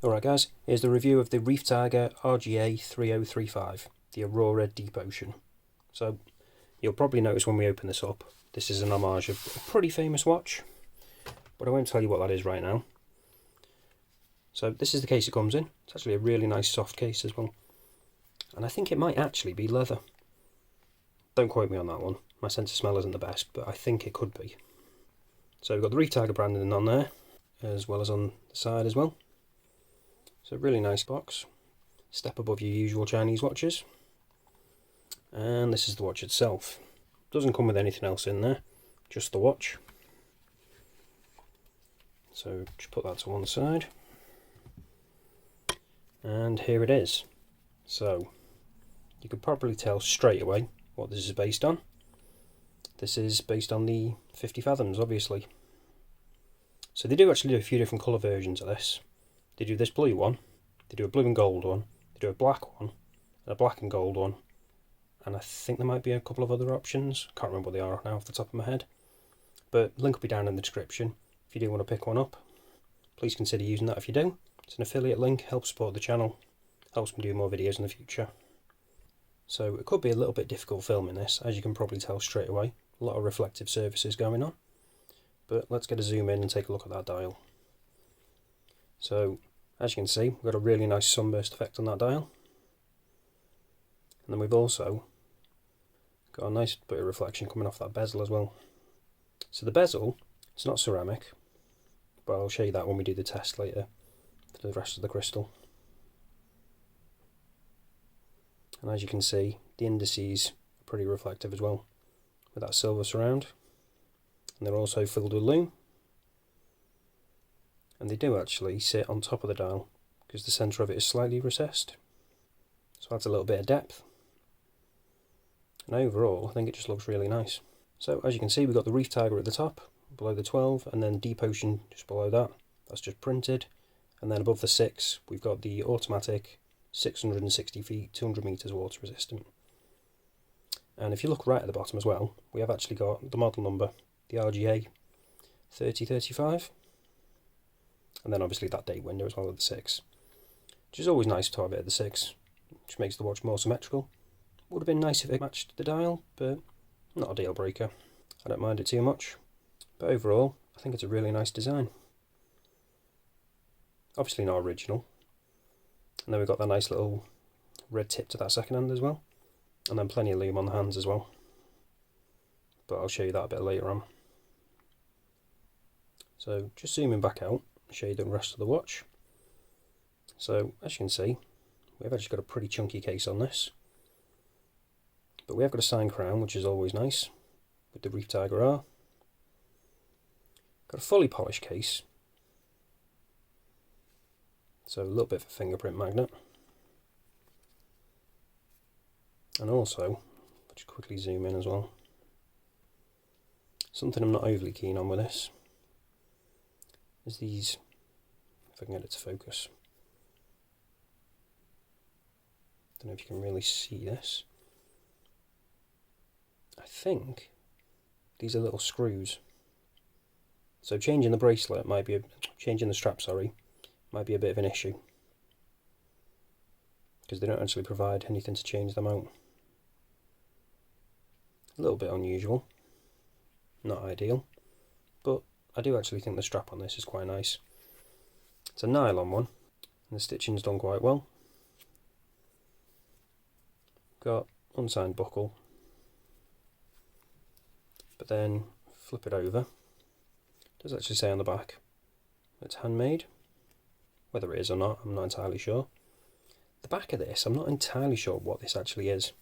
Alright guys, here's the review of the Reef Tiger RGA 3035, the Aurora Deep Ocean. So, you'll probably notice when we open this up, this is an homage of a pretty famous watch, but I won't tell you what that is right now. So this is the case it comes in. It's actually a really nice soft case as well, and I think it might actually be leather. Don't quote me on that one, my sense of smell isn't the best, but I think it could be. So we've got the Reef Tiger branding on there, as well as on the side as well. So really nice box, step above your usual Chinese watches. And this is the watch itself. Doesn't come with anything else in there, just the watch. So just put that to one side. And here it is. So you could probably tell straight away what this is based on. This is based on the 50 Fathoms, obviously. So they do actually do a few different colour versions of this. They do this blue one, they do a blue and gold one, they do a black one, and a black and gold one, and I think there might be a couple of other options. Can't remember what they are now off the top of my head, but link will be down in the description if you do want to pick one up. Please consider using that if you do. It's an affiliate link, helps support the channel, helps me do more videos in the future. So it could be a little bit difficult filming this, as you can probably tell straight away. A lot of reflective surfaces going on, but let's get a zoom in and take a look at that dial. So as you can see, we've got a really nice sunburst effect on that dial. And then we've also got a nice bit of reflection coming off that bezel as well. So the bezel, it's not ceramic, but I'll show you that when we do the test later for the rest of the crystal. And as you can see, the indices are pretty reflective as well, with that silver surround. And they're also filled with lume. And they do actually sit on top of the dial, because the centre of it is slightly recessed. So adds a little bit of depth. And overall, I think it just looks really nice. So as you can see, we've got the Reef Tiger at the top, below the 12, and then Deep Ocean just below that. That's just printed. And then above the 6, we've got the automatic 660 feet, 200 metres water resistant. And if you look right at the bottom as well, we have actually got the model number, the RGA 3035. And then obviously that date window as well at the 6. Which is always nice to have it at the 6, which makes the watch more symmetrical. Would have been nice if it matched the dial, but not a deal breaker. I don't mind it too much. But overall, I think it's a really nice design. Obviously not original. And then we've got that nice little red tip to that second hand as well. And then plenty of lume on the hands as well. But I'll show you that a bit later on. So just zooming back out, show you the rest of the watch. So as you can see, we've actually got a pretty chunky case on this, but we have got a signed crown, which is always nice with the Reef Tiger R. Got a fully polished case, so a little bit of a fingerprint magnet, and also just quickly zoom in as well. Something I'm not overly keen on with this is these, if I can get it to focus. Don't know if you can really see this. I think these are little screws. So changing the bracelet might be, changing the strap, sorry, might be a bit of an issue, because they don't actually provide anything to change them out. A little bit unusual, not ideal, but I do actually think the strap on this is quite nice. It's a nylon one, and the stitching's done quite well. Got unsigned buckle, but then flip it over. It does actually say on the back it's handmade. Whether it is or not, I'm not entirely sure. The back of this, I'm not entirely sure what this actually is.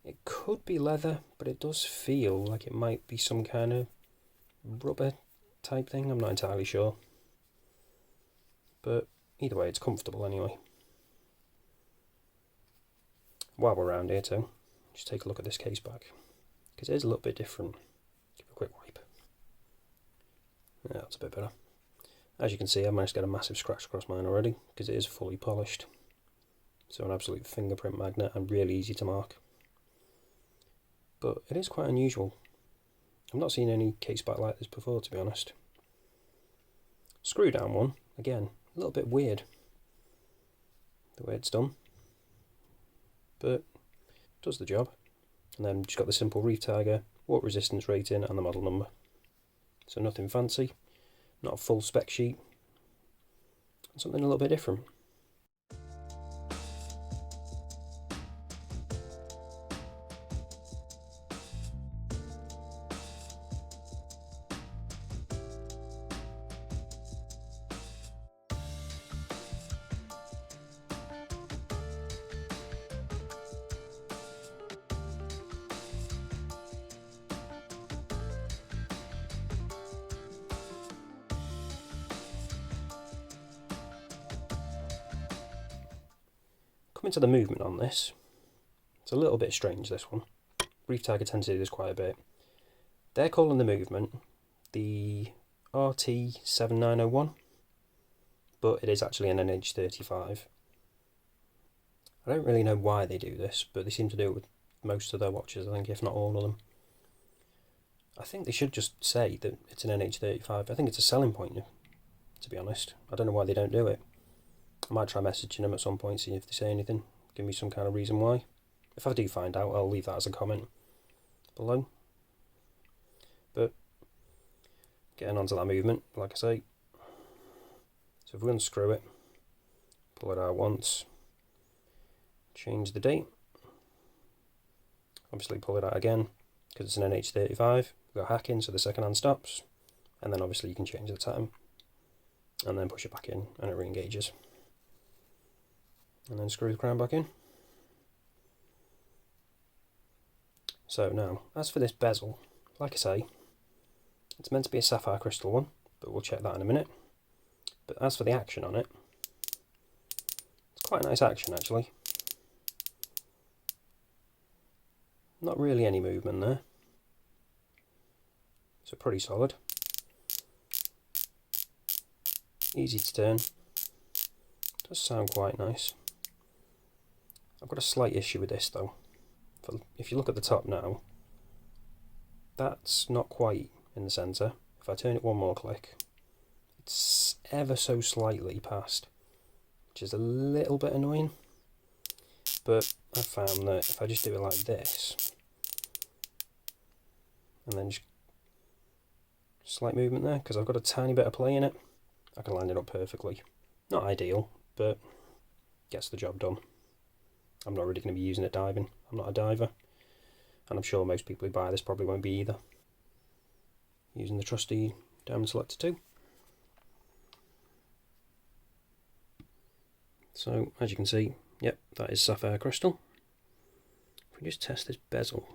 It could be leather, but it does feel like it might be some kind of rubber type thing. I'm not entirely sure, but either way, it's comfortable anyway. While we're around here too, just take a look at this case back, because it is a little bit different. Give it a quick wipe. Yeah, that's a bit better. As you can see, I managed to get a massive scratch across mine already, because it is fully polished. So an absolute fingerprint magnet and really easy to mark. But it is quite unusual. I've not seen any case back like this before, to be honest. Screw down one, again, a little bit weird the way it's done, but does the job. And then just got the simple Reef Tiger, water resistance rating and the model number. So nothing fancy, not a full spec sheet, something a little bit different. Coming to the movement on this, it's a little bit strange, this one. Reef Tiger tends to do this quite a bit. They're calling the movement the RT7901, but it is actually an NH35. I don't really know why they do this, but they seem to do it with most of their watches, I think, if not all of them. I think they should just say that it's an NH35. I think it's a selling point, to be honest. I don't know why they don't do it. I might try messaging them at some point, see if they say anything, give me some kind of reason why. If I do find out, I'll leave that as a comment below. But getting onto that movement, like I say, so if we unscrew it, pull it out once, change the date, obviously pull it out again, because it's an NH35, we go hacking so the second hand stops, and then obviously you can change the time, and then push it back in and it re-engages. And then screw the crown back in. So now, as for this bezel, like I say, it's meant to be a sapphire crystal one, but we'll check that in a minute. But as for the action on it, it's quite a nice action actually. Not really any movement there. So pretty solid. Easy to turn. Does sound quite nice. I've got a slight issue with this though. If you look at the top now, that's not quite in the centre. If I turn it one more click, it's ever so slightly past, which is a little bit annoying. But I've found that if I just do it like this, and then just slight movement there, because I've got a tiny bit of play in it, I can line it up perfectly. Not ideal, but gets the job done. I'm not really going to be using it diving. I'm not a diver, and I'm sure most people who buy this probably won't be either. Using the trusty Diamond Selector 2. So as you can see, yep, that is sapphire crystal. If we just test this bezel,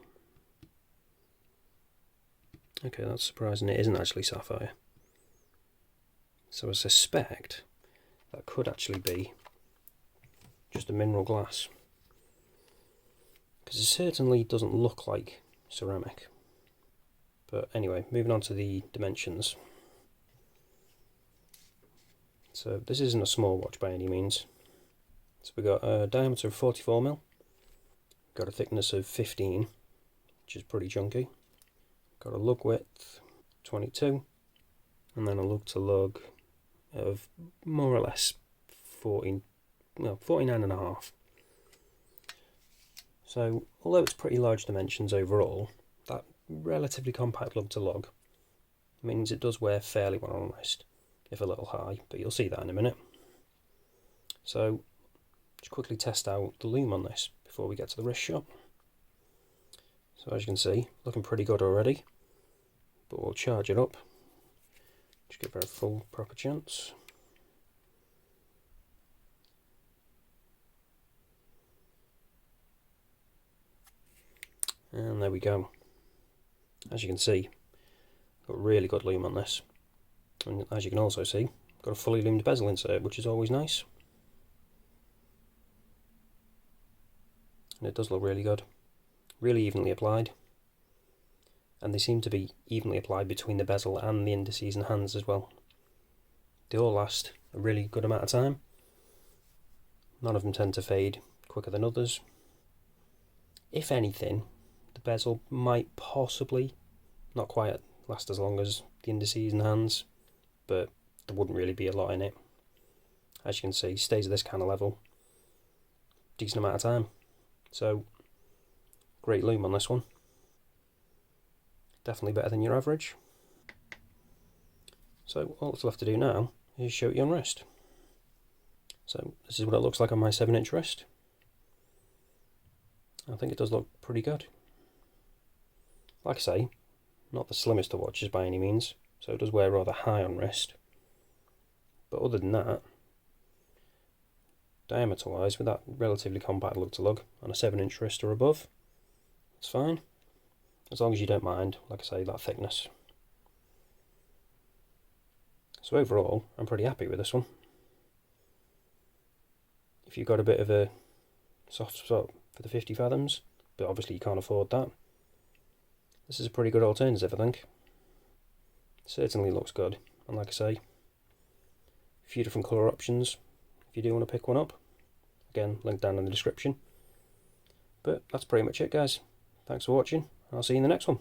okay, that's surprising, it isn't actually sapphire. So I suspect that could actually be just a mineral glass, because it certainly doesn't look like ceramic. But anyway, moving on to the dimensions. So this isn't a small watch by any means. So we've got a diameter of 44mm, got a thickness of 15, which is pretty chunky. Got a lug width 22, and then a lug to lug of more or less 49.5. So although it's pretty large dimensions overall, that relatively compact lug to lug means it does wear fairly well on the wrist, if a little high, but you'll see that in a minute. So just quickly test out the lume on this before we get to the wrist shot. So as you can see, looking pretty good already, but we'll charge it up, just give her a full proper chance. And there we go. As you can see, got really good lume on this, and as you can also see, got a fully lumed bezel insert, which is always nice. And it does look really good, really evenly applied, and they seem to be evenly applied between the bezel and the indices and hands as well. They all last a really good amount of time. None of them tend to fade quicker than others. If anything, the bezel might possibly not quite last as long as the indices and hands, but there wouldn't really be a lot in it. as you can see, stays at this kind of level decent amount of time. So great lume on this one. Definitely better than your average. So all that's left to do now is show it you on wrist. So this is what it looks like on my 7-inch wrist. I think it does look pretty good. Like I say, not the slimmest of watches by any means, so it does wear rather high on wrist. But other than that, diameter wise, with that relatively compact lug to lug on a 7-inch wrist or above, it's fine. As long as you don't mind, like I say, that thickness. So overall, I'm pretty happy with this one. If you've got a bit of a soft spot for the 50 fathoms, but obviously you can't afford that, this is a pretty good alternative, I think. It certainly looks good, and like I say, a few different colour options if you do want to pick one up. Again, link down in the description. But that's pretty much it, guys. Thanks for watching, and I'll see you in the next one.